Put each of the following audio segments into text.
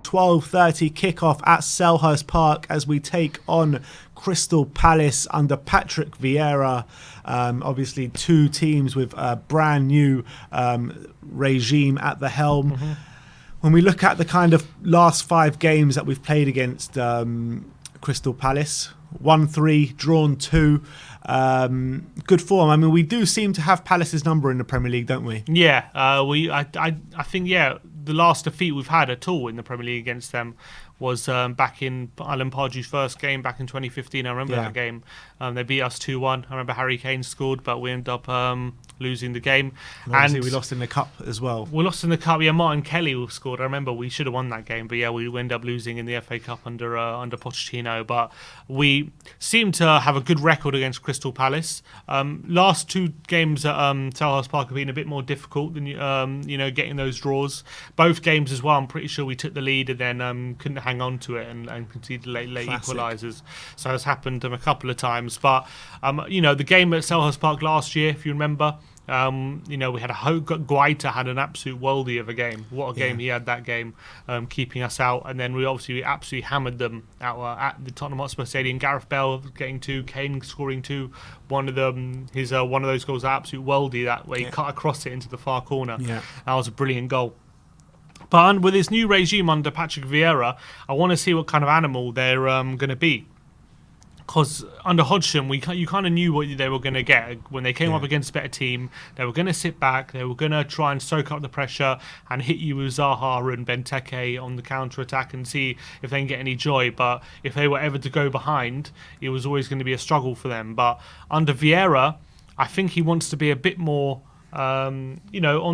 12:30 kickoff at Selhurst Park as we take on Crystal Palace under Patrick Vieira. Obviously, two teams with a brand new regime at the helm. Mm-hmm. When we look at the kind of last 5 games that we've played against Crystal Palace, 1-3, drawn 2. Good form. I mean, we do seem to have Palace's number in the Premier League, don't we? Yeah, I think the last defeat we've had at all in the Premier League against them was back in Alan Pardew's first game back in 2015. I remember that game. They beat us 2-1. I remember Harry Kane scored, but we ended up losing the game. And obviously we lost in the Cup as well. We lost in the Cup. Yeah, Martin Kelly scored. I remember we should have won that game, but yeah, we ended up losing in the FA Cup under Pochettino. But we seem to have a good record against Crystal Palace. Last 2 games at Selhurst Park have been a bit more difficult than getting those draws. Both games as well. I'm pretty sure we took the lead and then couldn't hang on to it and conceded late equalisers. So it's happened a couple of times. But the game at Selhurst Park last year, if you remember. We had Guaita had an absolute worldie of a game. What a game he had that game, keeping us out. And then we absolutely hammered them out at the Tottenham Hotspur Stadium. Gareth Bale getting 2, Kane scoring 2. One of them, one of those goals, an absolute worldie that way. He cut across it into the far corner. Yeah. That was a brilliant goal. But with this new regime under Patrick Vieira, I want to see what kind of animal they're going to be. Because under Hodgson, you kind of knew what they were going to get. When they came up against a better team, they were going to sit back, they were going to try and soak up the pressure and hit you with Zaha and Benteke on the counter-attack and see if they can get any joy. But if they were ever to go behind, it was always going to be a struggle for them. But under Vieira, I think he wants to be a bit more on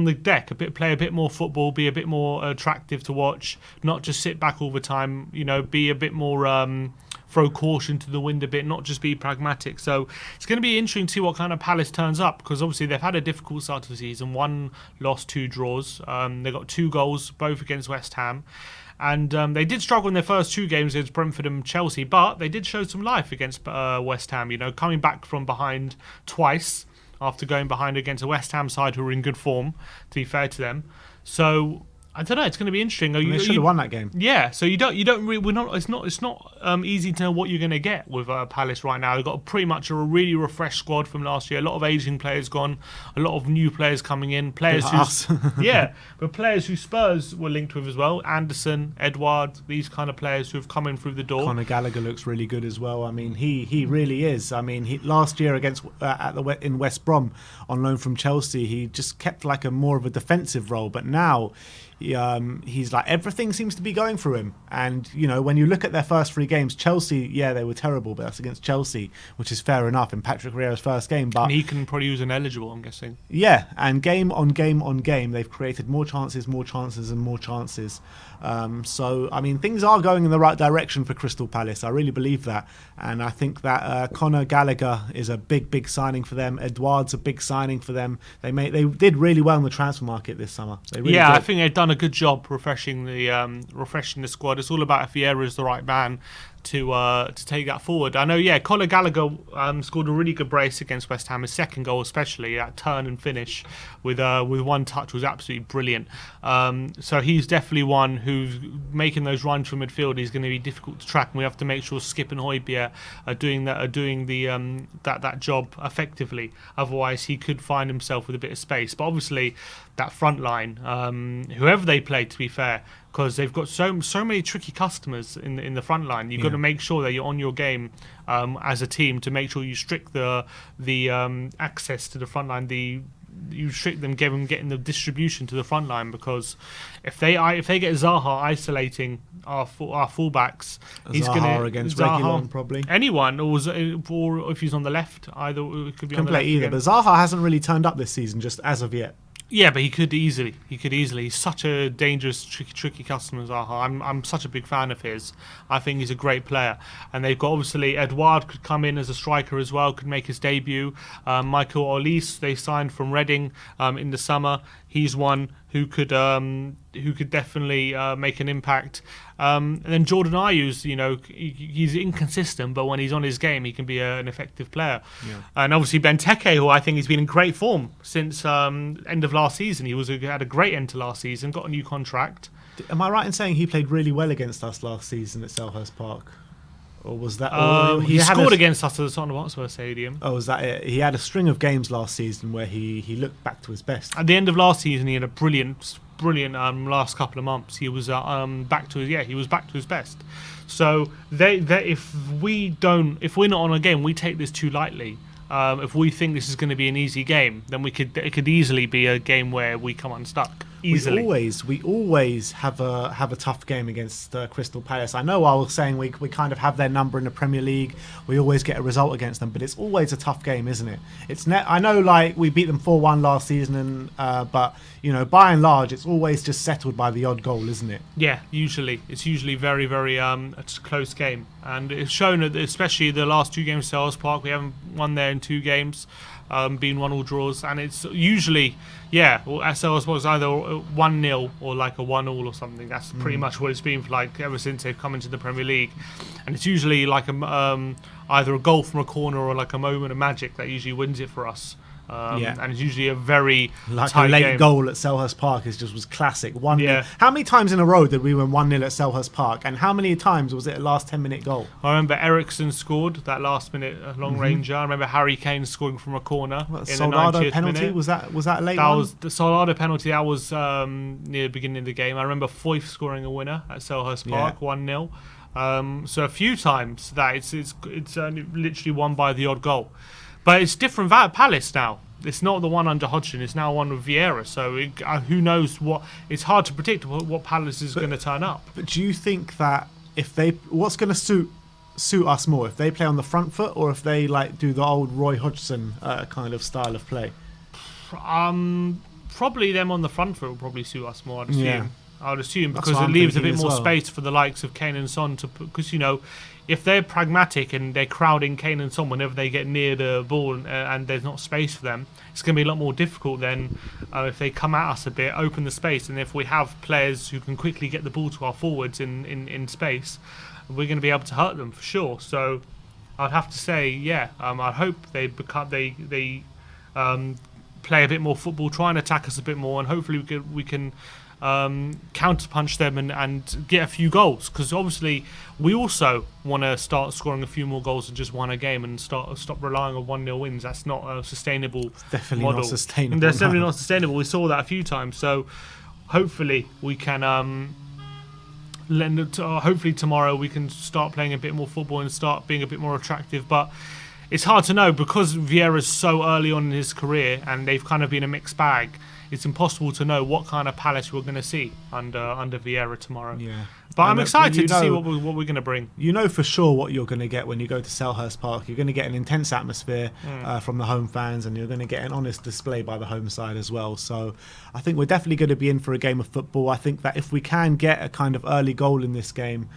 the deck, play a bit more football, be a bit more attractive to watch, not just sit back all the time, be a bit more throw caution to the wind a bit, not just be pragmatic. So it's going to be interesting to see what kind of Palace turns up, because obviously they've had a difficult start to the season. 1 loss, 2 draws. They got 2 goals, both against West Ham. And they did struggle in their first 2 games against Brentford and Chelsea, but they did show some life against West Ham, coming back from behind twice after going behind against a West Ham side who were in good form, to be fair to them. So I don't know. It's going to be interesting. They should have won that game. Yeah. So you don't really. We're not. It's not easy to know what you're going to get with Palace right now. They've got pretty much a really refreshed squad from last year. A lot of aging players gone. A lot of new players coming in. Players but players who Spurs were linked with as well. Anderson, Edouard, these kind of players who have come in through the door. Conor Gallagher looks really good as well. I mean, he really is. I mean, last year against in West Brom on loan from Chelsea, he just kept like a more of a defensive role. But now. He's like, everything seems to be going through him. And, when you look at their first 3 games, Chelsea, they were terrible, but that's against Chelsea, which is fair enough in Patrick Vieira's first game. But and he can probably use ineligible, I'm guessing. Yeah, and game on game on game, they've created more chances and more chances. So, I mean, things are going in the right direction for Crystal Palace. I really believe that. And I think that Conor Gallagher is a big signing for them. Edouard's a big signing for them. They did really well in the transfer market this summer. They really did. I think they've done a good job refreshing the squad. It's all about if Vieira is the right man to take that forward. I know, Conor Gallagher scored a really good brace against West Ham. His second goal, especially that turn and finish with 1 touch, was absolutely brilliant. So he's definitely one who's making those runs from midfield. He's going to be difficult to track, and we have to make sure Skip and Højbjerg are doing that job effectively. Otherwise, he could find himself with a bit of space. But obviously, that front line, whoever they play, to be fair, because they've got so many tricky customers in the front line. You've got to make sure that you're on your game as a team to make sure you strict the access to the front line. You strict them getting the distribution to the front line, because if they get Zaha isolating our fullbacks, he's going to against Reguilon probably anyone, or if he's on the left, either it could be on the left either. Again. But Zaha hasn't really turned up this season, just as of yet. Yeah, but he could easily. He's such a dangerous, tricky customer, Zaha. I'm such a big fan of his. I think he's a great player. And they've got, obviously, Edouard could come in as a striker as well, could make his debut. Michael Olise, they signed from Reading in the summer. He's one who could definitely make an impact. And then Jordan Ayew's, he's inconsistent, but when he's on his game, he can be an effective player. Yeah. And obviously Benteke, who I think has been in great form since end of last season. He had a great end to last season, got a new contract. Am I right in saying he played really well against us last season at Selhurst Park? Or was that... He scored against us at the Tottenham Hotspur Stadium. Oh, was that it? He had a string of games last season where he looked back to his best. At the end of last season, he had a brilliant last couple of months. He was back to his best. So if we're not on a game, we take this too lightly. If we think this is going to be an easy game, then it could easily be a game where we come unstuck easily. We always have a tough game against Crystal Palace. I know I was saying we kind of have their number in the Premier League. We always get a result against them, but it's always a tough game, isn't it? I know, like, we beat them 4-1 last season, but by and large, it's always just settled by the odd goal, isn't it? Yeah, it's usually very, very a close game, and it's shown that especially the last 2 games at Selhurst Park, we haven't won there in 2 games. Been 1-1 draws, and it's usually at Selhurst Park, it's either 1-0 or like a 1-1 or something. That's pretty much what it's been for like ever since they've come into the Premier League, and it's usually like either a goal from a corner or like a moment of magic that usually wins it for us. And it's usually a very tight a late game. goal at Selhurst Park was classic. 1-0. How many times in a row did we win 1-0 at Selhurst Park, and how many times was it a last 10-minute goal? I remember Ericsson scored that last minute long ranger. I remember Harry Kane scoring from a corner in the 90th penalty minute. Was that a late that one? Was the Soldado penalty. That was near the beginning of the game. I remember Foyth scoring a winner at Selhurst Park, 1-0. So a few times that it's literally won by the odd goal. But it's different at Palace now. It's not the one under Hodgson. It's now one with Vieira. So who knows what? It's hard to predict what Palace is going to turn up. But do you think that what's going to suit us more, if they play on the front foot or if they like do the old Roy Hodgson kind of style of play? Probably them on the front foot will probably suit us more. I'd assume. Yeah. I would assume That's because what it I'm leaves a thinking bit as more well. space for the likes of Kane and Son to because if they're pragmatic and they're crowding Kane and Son whenever they get near the ball and there's not space for them, it's going to be a lot more difficult than if they come at us a bit, open the space, and if we have players who can quickly get the ball to our forwards in space, we're going to be able to hurt them for sure. So I'd have to say, I hope they play a bit more football, try and attack us a bit more, and hopefully we can counterpunch them and get a few goals, because obviously we also want to start scoring a few more goals than just one a game and stop relying on 1-0 wins. That's not a sustainable Definitely model. not sustainable. That's definitely not sustainable. We saw that a few times. So hopefully we can hopefully tomorrow we can start playing a bit more football and start being a bit more attractive. But it's hard to know because Vieira's so early on in his career and they've kind of been a mixed bag. It's impossible to know what kind of Palace we're going to see under Vieira tomorrow. Yeah. But I'm excited to see what we're going to bring. You know for sure what you're going to get when you go to Selhurst Park. You're going to get an intense atmosphere from the home fans, and you're going to get an honest display by the home side as well. So I think we're definitely going to be in for a game of football. I think that if we can get a kind of early goal in this game,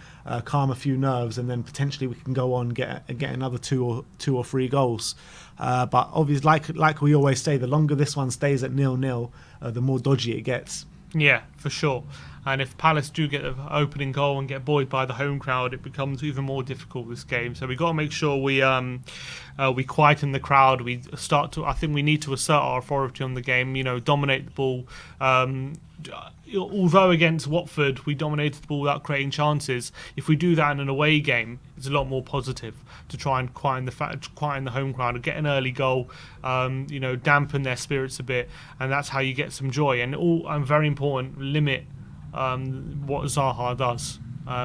calm a few nerves, and then potentially we can go on get another two or three goals. But obviously, like we always say, the longer this one stays at 0-0, the more dodgy it gets. Yeah, for sure. And if Palace do get the opening goal and get buoyed by the home crowd, it becomes even more difficult this game. So we've got to make sure we quieten the crowd. I think we need to assert our authority on the game. Dominate the ball. Although against Watford we dominated the ball without creating chances, if we do that in an away game, it's a lot more positive to try and quieten the home crowd and get an early goal, dampen their spirits a bit, and that's how you get some joy. And very important, limit what Zaha does.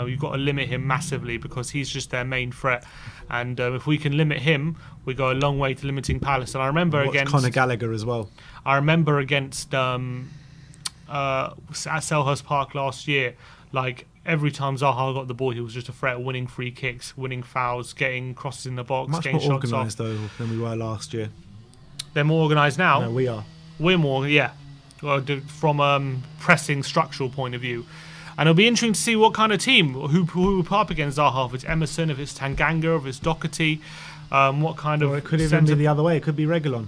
You've got to limit him massively because he's just their main threat. And if we can limit him, we go a long way to limiting Palace. And I remember against Conor Gallagher as well. I remember against at Selhurst Park last year, like every time Zaha got the ball, he was just a threat, winning free kicks, winning fouls, getting crosses in the box, Much getting more shots organised off. though than we were last year. They're more organised now. No, we are. We're more, from pressing structural point of view. And it'll be interesting to see what kind of team who we put up against Zaha. If it's Emerson, if it's Tanganga, if it's Doherty, what kind of. Or it could even be the other way. It could be Reguilon.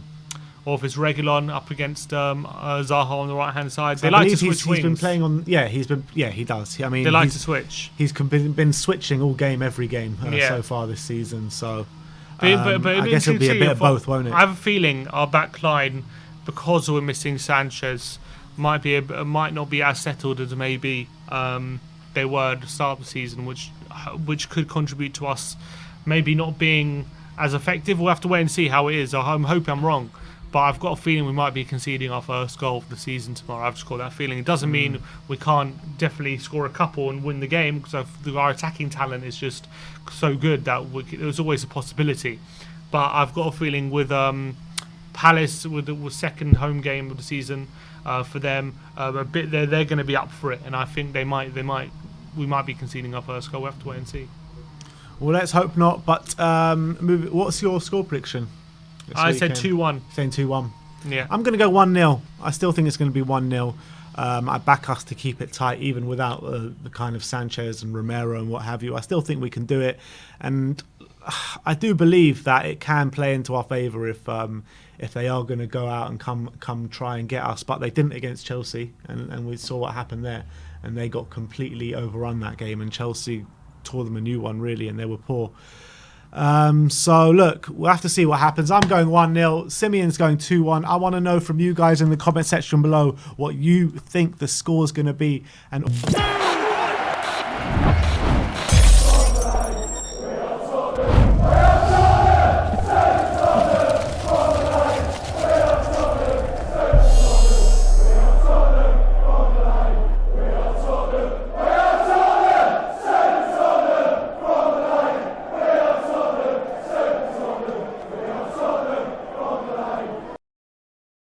Or if it's Reguilon up against Zaha on the right hand side. They like to switch wings. He's been playing on. He does. I mean, they like to switch. He's been switching every game so far this season. So but I guess it'll be a bit of both, won't it? I have a feeling our back line, because we're missing Sanchez, might not be as settled as maybe they were at the start of the season, which could contribute to us maybe not being as effective. We'll have to wait and see how it is. I'm hoping I'm wrong, but I've got a feeling we might be conceding our first goal of the season tomorrow. I've just got that feeling. It doesn't mean we can't definitely score a couple and win the game, because our attacking talent is just so good that there's always a possibility. But I've got a feeling with Palace, with the second home game of the season for them, they're going to be up for it, and I think we might be conceding our first goal. We'll have to wait and see. Well, let's hope not. But what's your score prediction? I said 2-1. Saying 2-1. Yeah. I'm going to go 1-0. I still think it's going to be 1-0. I back us to keep it tight, even without the kind of Sanchez and Romero and what have you. I still think we can do it, and I do believe that it can play into our favour if they are going to go out and come try and get us. But they didn't against Chelsea, and we saw what happened there, and they got completely overrun that game, and Chelsea tore them a new one really, and they were poor. So look, we'll have to see what happens. I'm going 1-0. Simeon's going 2-1. I want to know from you guys in the comment section below what you think the score is going to be. And